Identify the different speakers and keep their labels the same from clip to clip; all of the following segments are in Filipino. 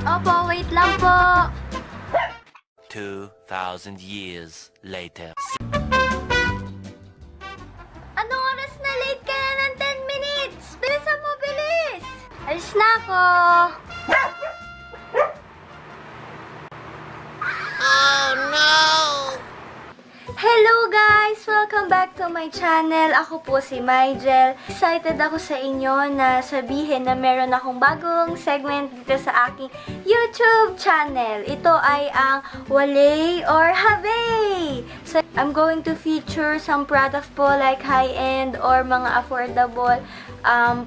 Speaker 1: Opo, wait lang po.
Speaker 2: 2,000 years later.
Speaker 1: Anong oras na? Late ka na ng 10 minutes! Bilisan mo, bilis! Alis na ako!
Speaker 2: Oh no!
Speaker 1: Hello guys! Welcome back to my channel. Ako po si Mygel. Excited ako sa inyo na sabihin na meron akong bagong segment dito sa aking YouTube channel. Ito ay ang Wale or Habe! So, I'm going to feature some products po like high-end or mga affordable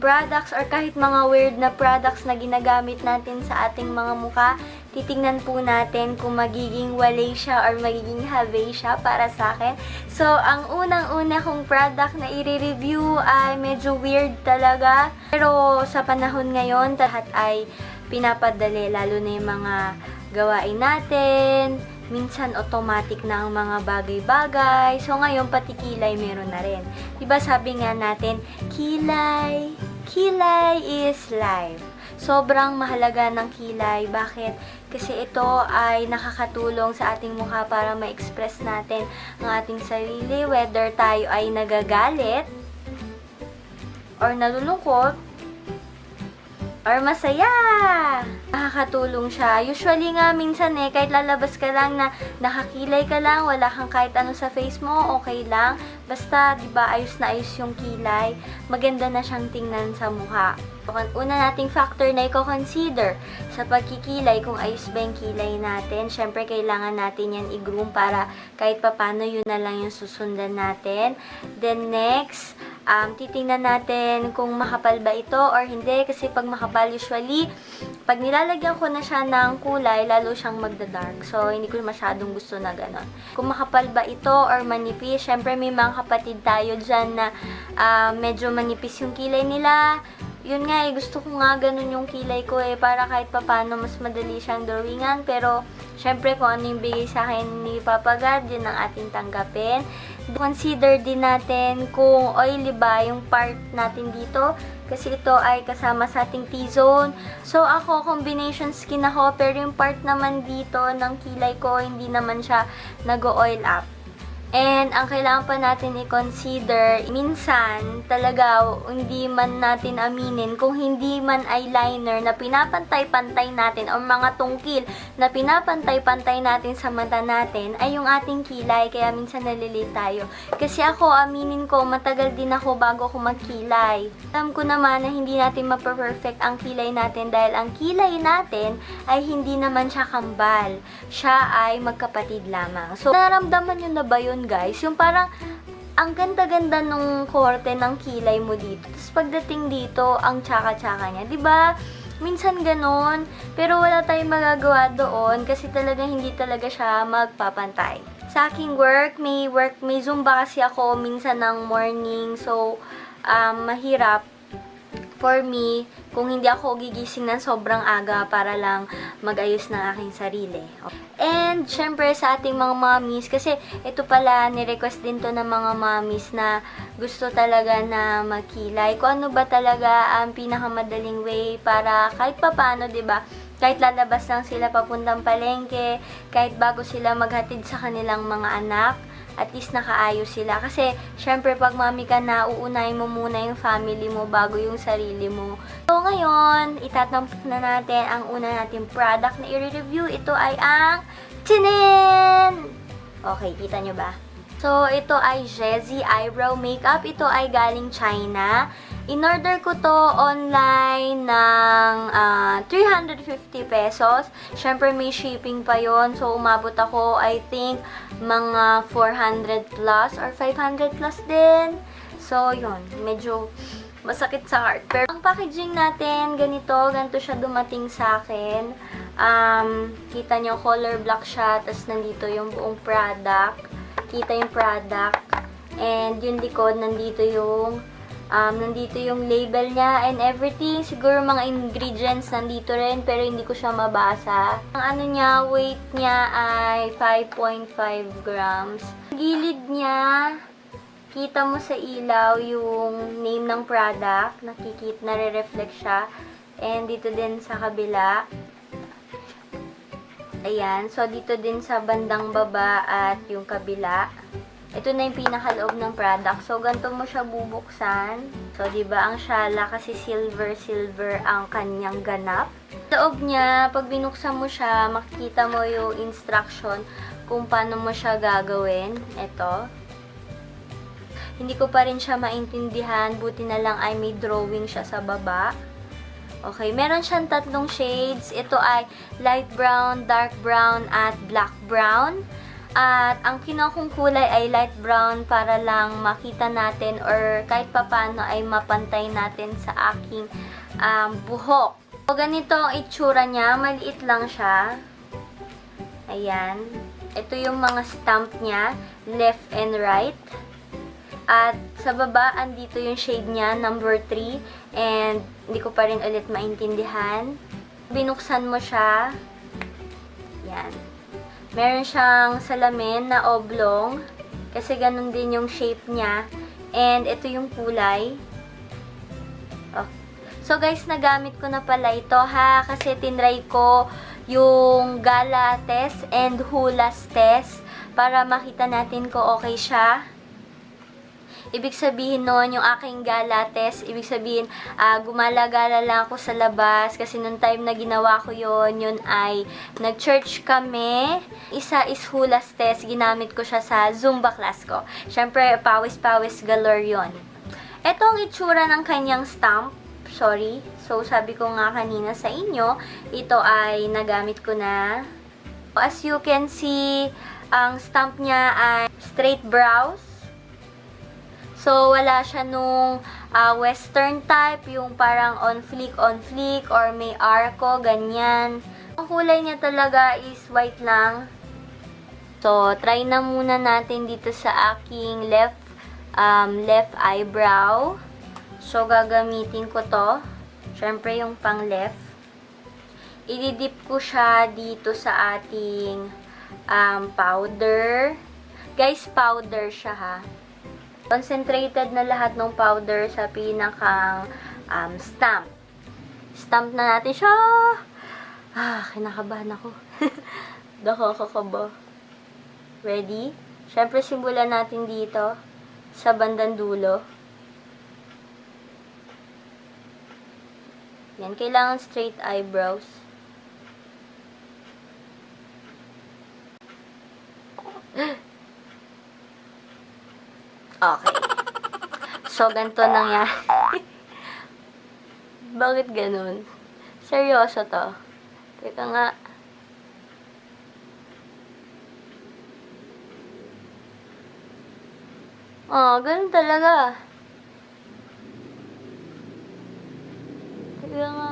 Speaker 1: products or kahit mga weird na products na ginagamit natin sa ating mga mukha. Titingnan po natin kung magiging wale siya or magiging have siya para sa akin. So, ang unang-una kong product na i-review ay medyo weird talaga. Pero sa panahon ngayon, lahat ay pinapadali, lalo na yung mga gawain natin. Minsan automatic na ang mga bagay-bagay. So, ngayon pati kilay meron na rin. Diba sabi nga natin, kilay is life. Sobrang mahalaga ng kilay. Bakit? Kasi ito ay nakakatulong sa ating mukha para ma-express natin ang ating sarili. Whether tayo ay nagagalit, or nalulungkot, or masaya. Nakakatulong siya. Usually nga minsan kahit lalabas ka lang na nakakilay ka lang, wala kang kahit ano sa face mo, okay lang. Basta, 'di ba, ayos na ayos yung kilay, maganda na siyang tingnan sa mukha. Una nating factor na i-consider sa pagkikilay, kung ayos ba yung kilay natin. Syempre, kailangan natin yan i-groom para kahit papano yun na lang yung susundan natin. Then next, titingnan natin kung makapal ba ito or hindi. Kasi pag makapal, usually, pag nilalagyan ko na siya ng kulay, lalo siyang magda-dark. So, hindi ko masyadong gusto na ganon. Kung makapal ba ito or manipis, syempre may mga kapatid tayo dyan na medyo manipis yung kilay nila. Yun nga gusto ko nga ganun yung kilay ko para kahit papano mas madali siyang drawingan. Pero, syempre kung ano yung bigay sa akin ni Papa God, yun ang ating tanggapin. Consider din natin kung oily ba yung part natin dito. Kasi ito ay kasama sa ating T-zone. So, ako, combination skin ako. Pero yung part naman dito ng kilay ko, hindi naman siya nag-oil up. And, ang kailangan pa natin i-consider, minsan, talaga, hindi man natin aminin, kung hindi man eyeliner na pinapantay-pantay natin, o mga tungkil na pinapantay-pantay natin sa mata natin, ay yung ating kilay, kaya minsan nalilate tayo. Kasi ako, aminin ko, matagal din ako bago ako magkilay. Alam ko naman na hindi natin maper-perfect ang kilay natin, dahil ang kilay natin ay hindi naman siya kambal. Siya ay magkapatid lamang. So, naramdaman nyo na ba yun, guys? Yung parang ang ganda-ganda nung korte ng kilay mo dito. Tapos pagdating dito, ang tsaka-tsaka niya. 'Di ba? Minsan ganon, pero wala tayong magagawa doon kasi talaga hindi talaga siya magpapantay. Sa aking work, may Zumba kasi ako minsan ng morning. So, mahirap for me kung hindi ako gigising ng sobrang aga para lang mag-ayos ng aking sarili. And, syempre sa ating mga mommies, kasi ito pala, ni-request din to ng mga mommies na gusto talaga na magkilay. Kung ano ba talaga ang pinakamadaling way para kahit papano, 'di ba? Kahit lalabas lang sila papuntang palengke, kahit bago sila maghatid sa kanilang mga anak, at least nakaayos sila. Kasi, syempre, pag mami ka na, uunahin mo muna yung family mo bago yung sarili mo. So, ngayon, itatampok na natin ang una nating product na i-review. Ito ay ang Tinin! Okay, kita nyo ba? So, ito ay Jezi Eyebrow Makeup. Ito ay galing China. In-order ko to online ng 350 pesos. Syempre, may shipping pa yon. So, umabot ako, I think, mga 400 plus or 500 plus din. So, yun. Medyo masakit sa heart. Pero, ang packaging natin, ganito siya dumating sa akin. Kita nyo, color black siya. Tapos, nandito yung buong product. Kita yung product. And, yung likod, nandito yung label niya and everything. Siguro mga ingredients nandito rin, pero hindi ko siya mabasa. Ang ano niya, weight niya ay 5.5 grams. Gilid niya, kita mo sa ilaw yung name ng product. Nare-reflect siya. And dito din sa kabila. Ayan. So, dito din sa bandang baba at yung kabila. Ito na yung pinakaloob ng product. So, ganito mo siya bubuksan. So, diba, ang syala kasi silver ang kanyang ganap. Sa loob niya, pag binuksan mo siya, makikita mo yung instruction kung paano mo siya gagawin. Ito. Hindi ko pa rin siya maintindihan. Buti na lang ay may drawing siya sa baba. Okay, meron siyang 3 shades. Ito ay light brown, dark brown, at black brown. At ang kinuha kong kulay ay light brown para lang makita natin or kahit papano ay mapantay natin sa aking buhok. So, ganito ang itsura niya. Maliit lang siya. Ayan. Ito yung mga stamp niya, left and right. At sa baba, andito yung shade niya, number 3. And hindi ko pa rin ulit maintindihan. Binuksan mo siya. Yan. Meron siyang salamin na oblong. Kasi ganun din yung shape niya. And ito yung kulay. Okay. So guys, nagamit ko na pala ito ha. Kasi tinry ko yung Gala test and Hulas test. Para makita natin kung okay siya. Ibig sabihin noon, yung aking gala test, ibig sabihin, gumala-gala lang ako sa labas. Kasi nung time na ginawa ko yun ay nag-church kami. Isa is Hulas test, ginamit ko siya sa Zumba class ko. Siyempre, pawis-pawis galore yun. Ito ang itsura ng kanyang stamp. Sorry. So, sabi ko nga kanina sa inyo, ito ay nagamit ko na. As you can see, ang stamp niya ay straight brows. So, wala siya nung western type, yung parang on fleek, or may arco, ganyan. Ang kulay niya talaga is white lang. So, try na muna natin dito sa aking left eyebrow. So, gagamitin ko to. Siyempre, yung pang left. Ididip ko siya dito sa ating powder. Guys, powder siya ha. Concentrated na lahat ng powder sa pinakang stamp. Stamp na natin siya. Kinakabahan ako. Nakakakaba. Ready? Siyempre, simulan natin dito sa bandang dulo. Yan, kailangan straight eyebrows. Okay. So, ganito nangyari. Bakit ganun? Seryoso to. Teka nga. Oh, ganun talaga. Teka nga.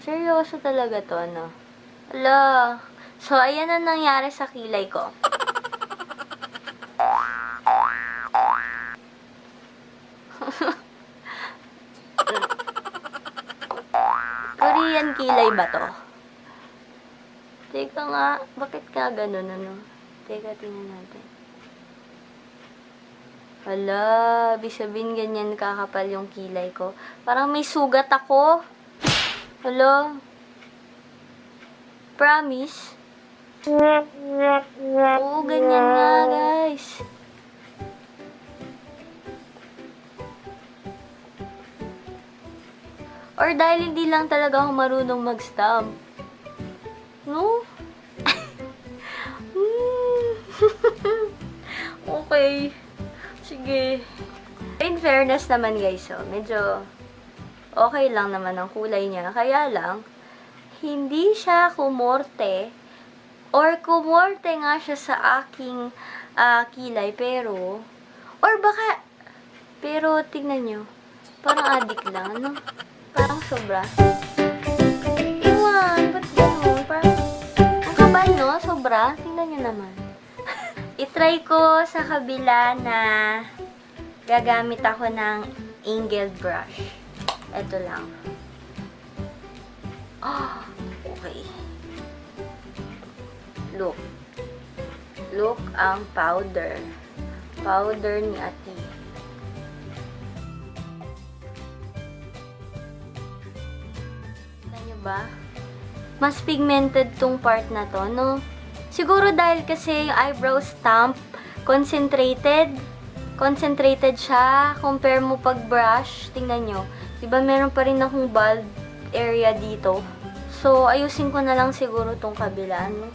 Speaker 1: Seryoso talaga to, ano? Hala. So, ayan ang nangyari sa kilay ko. Korean kilay ba to? Teka nga, bakit ka ganun, ano? Teka, tingnan natin. Hala, ibig sabihin ganyan kakapal yung kilay ko. Parang may sugat ako. Hala. Promise? Oo, ganyan nga, guys. Or dahil hindi lang talaga ako marunong mag-stamp. No? Okay. Sige. In fairness naman, guys, so, medyo okay lang naman ang kulay niya. Kaya lang, hindi siya kumorte. Or kumorte nga siya sa aking kilay, pero, or baka, pero tingnan nyo, parang adik lang, ano? Parang sobra. Iwan, ba't gano'n? Parang, ang kapal, no? Sobra. Tingnan nyo naman. I-try ko sa kabila na gagamit ako ng angled brush. Ito lang. Oh, okay. Look. Look ang powder. Powder ni Ate. ba? Mas pigmented tong part na to, no? Siguro dahil kasi yung eyebrow stamp, concentrated siya. Compare mo pag brush, tingnan nyo. Diba meron pa rin akong bald area dito. So, ayusin ko na lang siguro tong kabila, no?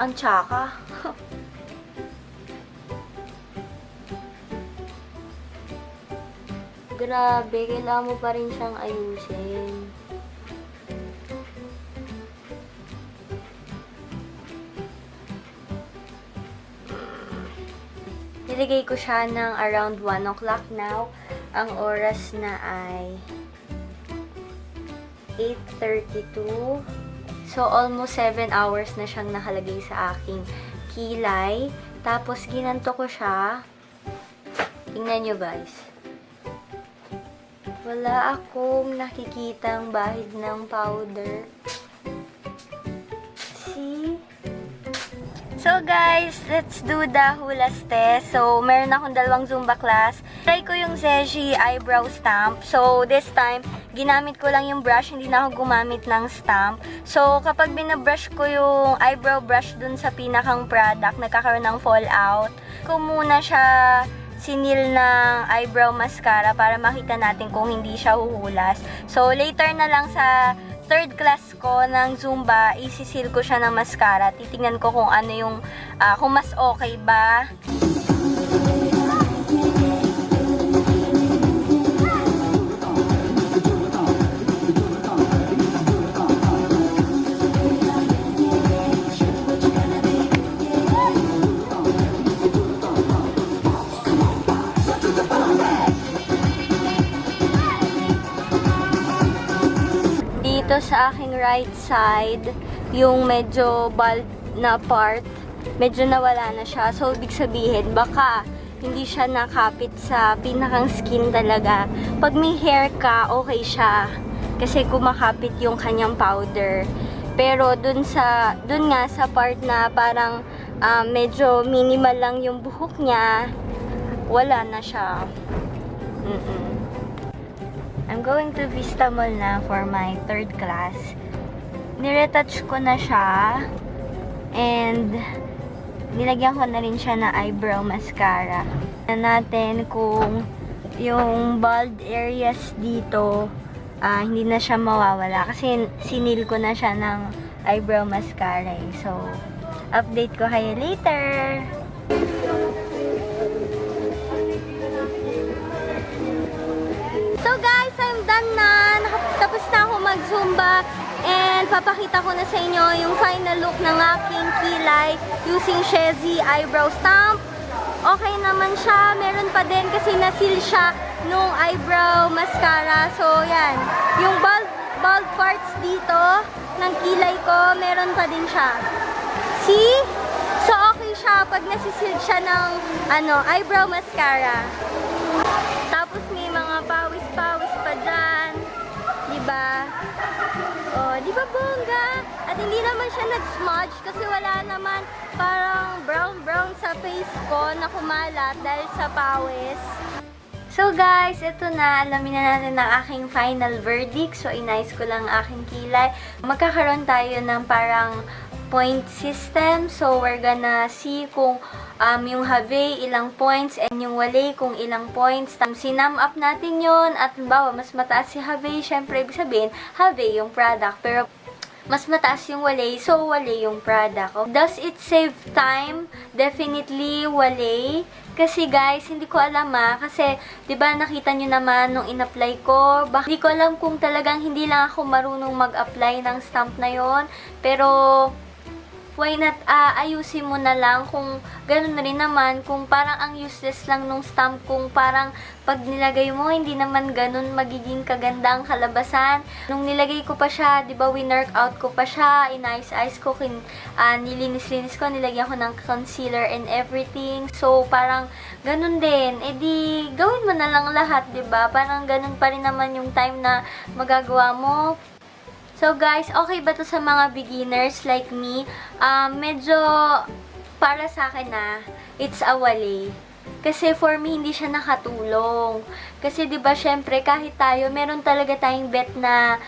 Speaker 1: Ang tsaka. Grabe, kailangan mo pa rin siyang ayusin. Niligay ko siya ng around 1 o'clock now. Ang oras na ay 8:32. So, almost 7 hours na siyang nakalagay sa aking kilay. Tapos, ginanto ko siya. Tingnan nyo, guys. Wala akong nakikitang bahid ng powder. See? So guys, let's do the hulas test. So, meron akong dalawang Zumba class. Try ko yung Zeji eyebrow stamp. So, this time, ginamit ko lang yung brush. Hindi na ako gumamit ng stamp. So, kapag binabrush ko yung eyebrow brush dun sa pinakang product, nagkakaroon ng fallout. Ko muna siya sinil ng eyebrow mascara para makita natin kung hindi siya huhulas. So, later na lang sa third class ko ng Zumba, isisil ko siya ng mascara. Titingnan ko kung ano yung, kung mas okay ba. Dito sa aking right side, yung medyo bald na part, medyo nawala na siya. So, ibig sabihin, baka hindi siya nakapit sa pinakang skin talaga. Pag may hair ka, okay siya. Kasi kumakapit yung kanyang powder. Pero dun nga sa part na parang medyo minimal lang yung buhok niya, wala na siya. I'm going to Vista Mall na for my third class. Niretouch ko na siya. And nilagyan ko na rin siya na eyebrow mascara. Tignan natin kung yung bald areas dito, hindi na siya mawawala. Kasi sinil ko na siya ng eyebrow mascara. So, update ko kayo later. So guys, I'm done na. Tapos na ako mag-Zumba. And papakita ko na sa inyo yung final look ng aking kilay using Shezi eyebrow stamp. Okay naman siya. Meron pa din kasi nasil siya nung eyebrow mascara. So yan. Yung bald parts dito ng kilay ko, meron pa din siya. See? So okay siya pag nasisil siya ng eyebrow mascara. Tapos may mga pawis-pawis pa dyan. Diba? Oh, diba bongga? At hindi naman siya nag-smudge kasi wala naman parang brown-brown sa face ko na kumalat dahil sa pawis. So guys, ito na. Alamin na natin ang aking final verdict. So, inayos ko lang ang aking kilay. Magkakaroon tayo ng parang point system. So, we're gonna see kung yung have ilang points and yung wale kung ilang points. Sinum up natin yon at bawa mas mataas si have, syempre ibig sabihin have yung product. Pero mas mataas yung wale, so wale yung product. Does it save time? Definitely wale. Kasi guys, hindi ko alam kasi 'di ba nakita niyo naman nung in-apply ko, hindi ko alam kung talagang hindi lang ako marunong mag-apply ng stamp na yon. Pero why not ayusin mo na lang kung gano'n rin naman, kung parang ang useless lang nung stamp, kung parang pag nilagay mo, hindi naman gano'n magiging kaganda ang kalabasan. Nung nilagay ko pa siya, di ba, winark out ko pa siya, inayos-ayos ko, nilinis-linis ko, nilagyan ko ng concealer and everything. So, parang gano'n din. E di, gawin mo na lang lahat, di ba? Parang gano'n pa rin naman yung time na magagawa mo. So guys, okay ba to sa mga beginners like me? Medyo para sa akin it's a wale. Kasi for me, hindi siya nakatulong. Kasi 'di ba syempre, kahit tayo, meron talaga tayong bet na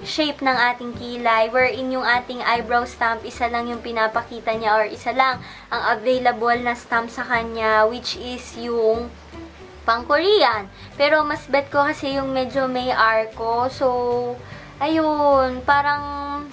Speaker 1: shape ng ating kilay, wherein yung ating eyebrow stamp, isa lang yung pinapakita niya or isa lang ang available na stamp sa kanya, which is yung pang Korean. Pero mas bet ko kasi yung medyo may arco. So, ayun, parang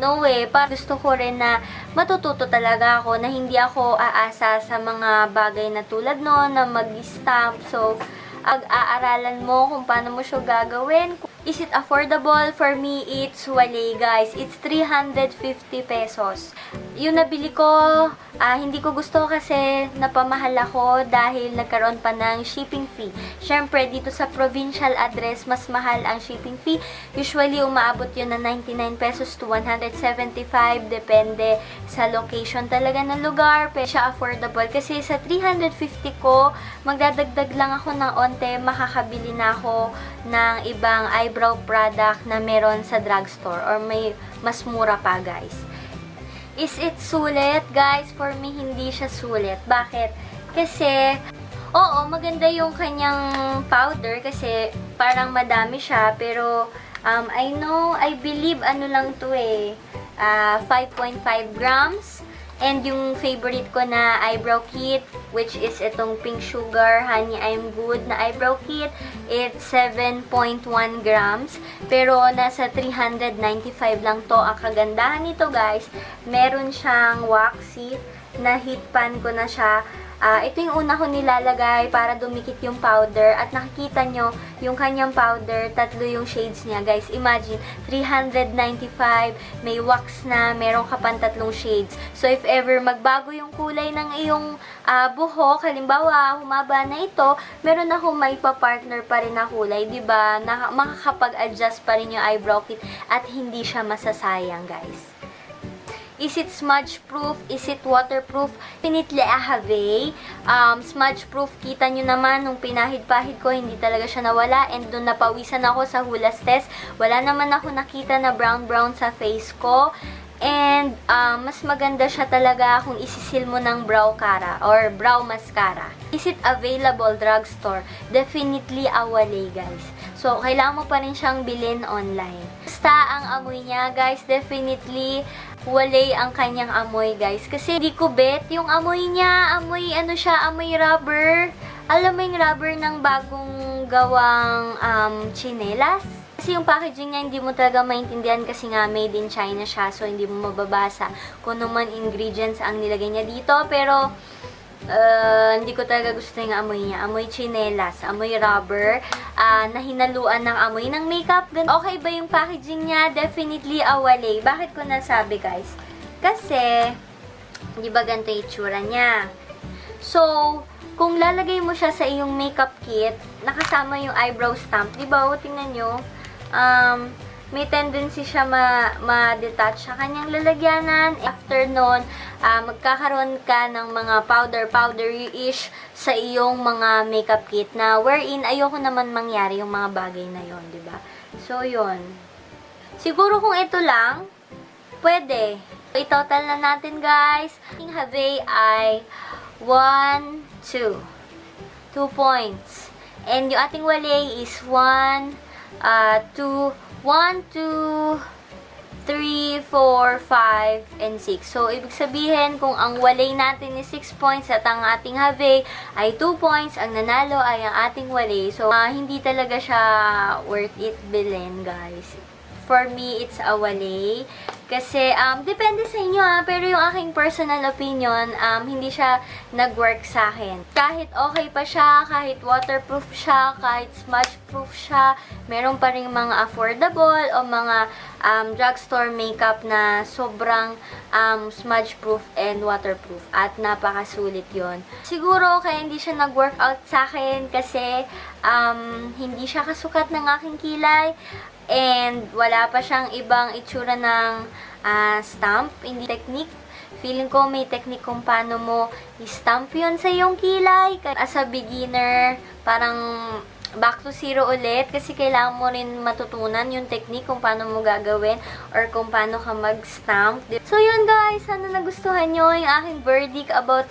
Speaker 1: no way, parang gusto ko rin na matututo talaga ako na hindi ako aasa sa mga bagay na tulad no, na mag-stamp. So, ag-aaralan mo kung paano mo siya gagawin. Is it affordable? For me, it's wale, guys. It's 350 pesos. Yung nabili ko, hindi ko gusto kasi napamahal ako dahil nagkaroon pa ng shipping fee. Syempre, dito sa provincial address, mas mahal ang shipping fee. Usually, umaabot yun na 99 pesos to 175, depende sa location talaga ng lugar. Pero siya affordable kasi sa 350 ko, magdadagdag lang ako ng onte, makakabili na ako ng ibang eyebrow product na meron sa drugstore or may mas mura pa, guys. Is it sulit? Guys, for me, hindi siya sulit. Bakit? Kasi, oo, maganda yung kanyang powder kasi parang madami siya. Pero, I believe, ano lang to 5.5 grams. And yung favorite ko na eyebrow kit, which is itong Pink Sugar Honey I'm Good na eyebrow kit, it's 7.1 grams. Pero nasa 395 lang to. Ang kagandahan nito, guys, meron siyang waxy na heat pan ko na siya. Ito yung una ko nilalagay para dumikit yung powder. At nakikita nyo, yung kanyang powder, 3 yung shades niya. Guys, imagine, 395, may wax na, meron ka pang 3 shades. So, if ever magbago yung kulay ng iyong buhok, halimbawa, humaba na ito, meron akong may pa-partner pa rin na kulay, diba? Makakapag-adjust pa rin yung eyebrow kit at hindi siya masasayang, guys. Is it smudge proof? Is it waterproof? Definitely a have. Smudge proof, kita nyo naman nung pinahid-pahid ko, hindi talaga siya nawala. And doon napawisan ako sa hulas test. Wala naman ako nakita na brown-brown sa face ko. And mas maganda siya talaga kung isisil mo ng brow cara or brow mascara. Is it available drugstore? Definitely a wale, guys. So, kailangan mo pa rin siyang bilhin online. Basta ang amoy niya, guys, definitely wale ang kanyang amoy, guys. Kasi hindi ko bet yung amoy niya. Amoy, ano siya, amoy rubber. Alam mo yung rubber ng bagong gawang chinelas? Kasi yung packaging niya, hindi mo talaga maintindihan kasi nga made in China siya. So, hindi mo mababasa kung ano man ingredients ang nilagay niya dito. Pero, hindi ko talaga gusto yung amoy niya. Amoy chinelas, amoy rubber, na hinaluan ng amoy ng makeup. Okay ba yung packaging niya? Definitely a wale. Bakit ko nasabi, guys? Kasi, di ba ganito yung itsura niya? So, kung lalagay mo siya sa iyong makeup kit, nakasama yung eyebrow stamp, di ba? O, tingnan nyo. May tendency siya ma-detach sa kanyang lalagyanan. After nun, magkakaroon ka ng mga powdery-ish sa iyong mga makeup kit na wherein ayoko naman mangyari yung mga bagay na yon, di ba? So, yon. Siguro kung ito lang, pwede. I-total na natin, guys. Ating have ay 1, 2. 2 points. And yung ating wale is 1, 2, 1, 2, 3, 4, 5, and 6. So, ibig sabihin, kung ang wale natin is 6 points at ang ating have ay 2 points, ang nanalo ay ang ating wale. So, hindi talaga siya worth it bilhin, guys. For me, it's a wale. Kasi, depende sa inyo pero yung aking personal opinion, hindi siya nag-work sa akin. Kahit okay pa siya, kahit waterproof siya, kahit smudge-proof siya, meron pa rin mga affordable o mga drugstore makeup na sobrang smudge-proof and waterproof. At napakasulit yon. Siguro, kaya hindi siya nag-workout sa akin kasi hindi siya kasukat ng aking kilay. And wala pa siyang ibang itsura ng stamp, hindi technique. Feeling ko may technique kung paano mo i-stamp yun sa iyong kilay. As a beginner, parang back to zero ulit kasi kailangan mo rin matutunan yung technique kung paano mo gagawin or kung paano ka mag-stamp. So yun guys, sana nagustuhan nyo yung aking verdict about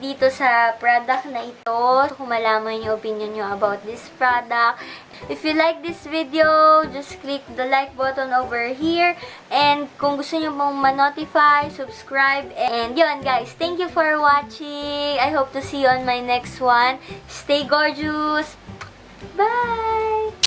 Speaker 1: dito sa product na ito. So, kung malaman yung opinion nyo about this product. If you like this video, just click the like button over here. And kung gusto nyo pong ma-notify, subscribe. And yun guys, thank you for watching. I hope to see you on my next one. Stay gorgeous! Bye!